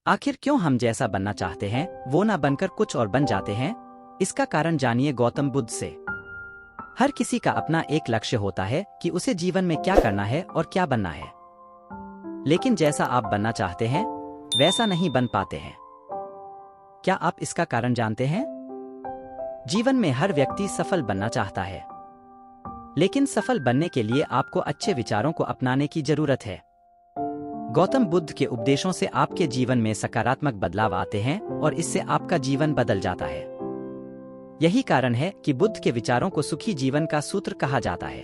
आखिर क्यों हम जैसा बनना चाहते हैं वो ना बनकर कुछ और बन जाते हैं? इसका कारण जानिए गौतम बुद्ध से। हर किसी का अपना एक लक्ष्य होता है कि उसे जीवन में क्या करना है और क्या बनना है, लेकिन जैसा आप बनना चाहते हैं वैसा नहीं बन पाते हैं। क्या आप इसका कारण जानते हैं? जीवन में हर व्यक्ति सफल बनना चाहता है, लेकिन सफल बनने के लिए आपको अच्छे विचारों को अपनाने की जरूरत है। गौतम बुद्ध के उपदेशों से आपके जीवन में सकारात्मक बदलाव आते हैं और इससे आपका जीवन बदल जाता है। यही कारण है कि बुद्ध के विचारों को सुखी जीवन का सूत्र कहा जाता है।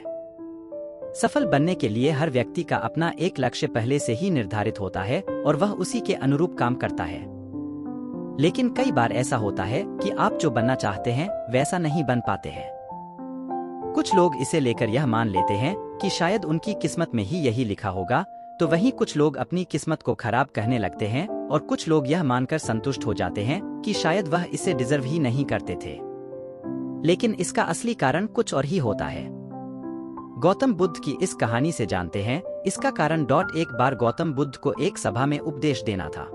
सफल बनने के लिए हर व्यक्ति का अपना एक लक्ष्य पहले से ही निर्धारित होता है और वह उसी के अनुरूप काम करता है। लेकिन कई बार ऐसा होता है कि आप जो बनना चाहते हैं वैसा नहीं बन पाते हैं। कुछ लोग इसे लेकर यह मान लेते हैं कि शायद उनकी किस्मत में ही यही लिखा होगा, तो वहीं कुछ लोग अपनी किस्मत को खराब कहने लगते हैं और कुछ लोग यह मानकर संतुष्ट हो जाते हैं कि शायद वह इसे डिजर्व ही नहीं करते थे। लेकिन इसका असली कारण कुछ और ही होता है। गौतम बुद्ध की इस कहानी से जानते हैं इसका कारण। एक बार गौतम बुद्ध को एक सभा में उपदेश देना था।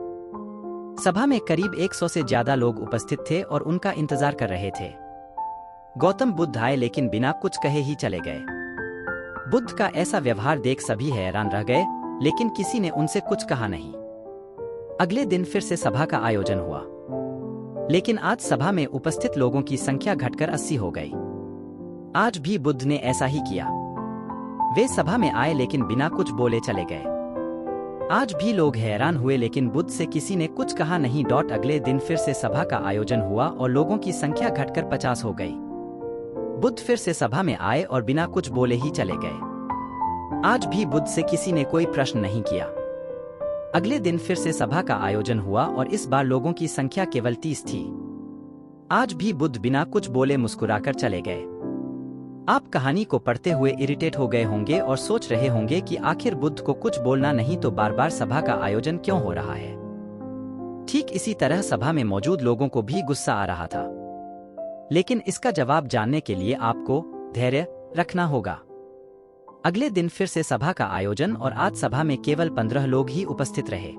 सभा में करीब 100 से ज्यादा लोग उपस्थित थे और उनका इंतजार कर रहे थे। गौतम बुद्ध आए लेकिन बिना कुछ कहे ही चले गए। बुद्ध का ऐसा व्यवहार देख सभी हैरान रह गए, लेकिन किसी ने उनसे कुछ कहा नहीं। अगले दिन फिर से सभा का आयोजन हुआ, लेकिन आज सभा में उपस्थित लोगों की संख्या घटकर 80 हो गई। आज भी बुद्ध ने ऐसा ही किया। वे सभा में आए लेकिन बिना कुछ बोले चले गए। आज भी लोग हैरान हुए, लेकिन बुद्ध से किसी ने कुछ कहा नहीं। अगले दिन फिर से सभा का आयोजन हुआ और लोगों की संख्या घटकर 50 हो गई। बुद्ध फिर से सभा में आए और बिना कुछ बोले ही चले गए। आज भी बुद्ध से किसी ने कोई प्रश्न नहीं किया। अगले दिन फिर से सभा का आयोजन हुआ और इस बार लोगों की संख्या केवल 30 थी। आज भी बुद्ध बिना कुछ बोले मुस्कुराकर चले गए। आप कहानी को पढ़ते हुए इरिटेट हो गए होंगे और सोच रहे होंगे कि आखिर बुद्ध को कुछ बोलना नहीं तो बार बार सभा का आयोजन क्यों हो रहा है। ठीक इसी तरह सभा में मौजूद लोगों को भी गुस्सा आ रहा था, लेकिन इसका जवाब जानने के लिए आपको धैर्य रखना होगा। अगले दिन फिर से सभा का आयोजन और आज सभा में केवल 15 लोग ही उपस्थित रहे।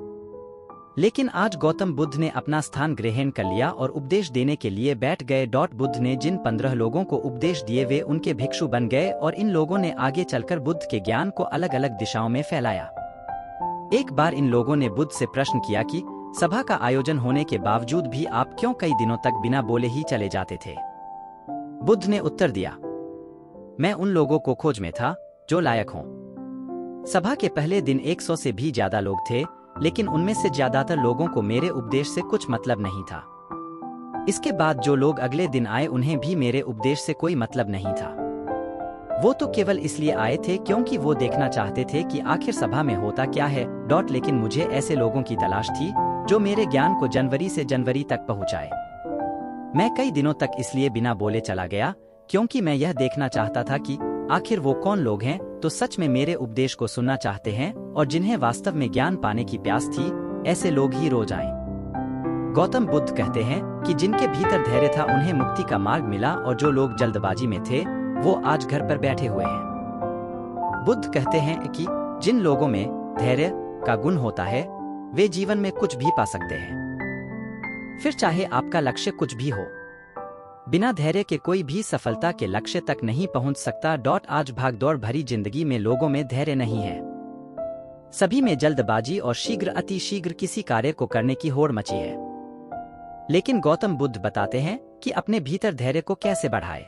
लेकिन आज गौतम बुद्ध ने अपना स्थान ग्रहण कर लिया और उपदेश देने के लिए बैठ गए। बुद्ध ने जिन 15 लोगों को उपदेश दिए वे उनके भिक्षु बन गए और इन लोगों ने आगे चलकर बुद्ध के ज्ञान को अलग अलग दिशाओं में फैलाया। एक बार इन लोगों ने बुद्ध से प्रश्न किया कि सभा का आयोजन होने के बावजूद भी आप क्यों कई दिनों तक बिना बोले ही चले जाते थे। बुद्ध ने उत्तर दिया, मैं उन लोगों को खोज में था जो लायक हों। सभा के पहले दिन 100 से भी ज्यादा लोग थे, लेकिन उनमें से ज्यादातर लोगों को मेरे उपदेश से कुछ मतलब नहीं था। इसके बाद जो लोग अगले दिन आए उन्हें भी मेरे उपदेश से कोई मतलब नहीं था। वो तो केवल इसलिए आए थे क्योंकि वो देखना चाहते थे कि आखिर सभा में होता क्या है। लेकिन मुझे ऐसे लोगों की तलाश थी जो मेरे ज्ञान को जनवरी से जनवरी तक पहुंचाए। मैं कई दिनों तक इसलिए बिना बोले चला गया क्योंकि मैं यह देखना चाहता था कि आखिर वो कौन लोग हैं तो सच में मेरे उपदेश को सुनना चाहते हैं और जिन्हें वास्तव में ज्ञान पाने की प्यास थी। ऐसे लोग ही रोज आए। गौतम बुद्ध कहते हैं कि जिनके भीतर धैर्य था उन्हें मुक्ति का मार्ग मिला और जो लोग जल्दबाजी में थे वो आज घर पर बैठे हुए हैं। बुद्ध कहते हैं कि जिन लोगों में धैर्य का गुण होता है वे जीवन में कुछ भी पा सकते हैं, फिर चाहे आपका लक्ष्य कुछ भी हो। बिना धैर्य के कोई भी सफलता के लक्ष्य तक नहीं पहुंच सकता। आज भागदौड़ भरी जिंदगी में लोगों में धैर्य नहीं है। सभी में जल्दबाजी और शीघ्र अति शीघ्र किसी कार्य को करने की होड़ मची है। लेकिन गौतम बुद्ध बताते हैं कि अपने भीतर धैर्य को कैसे बढ़ाए।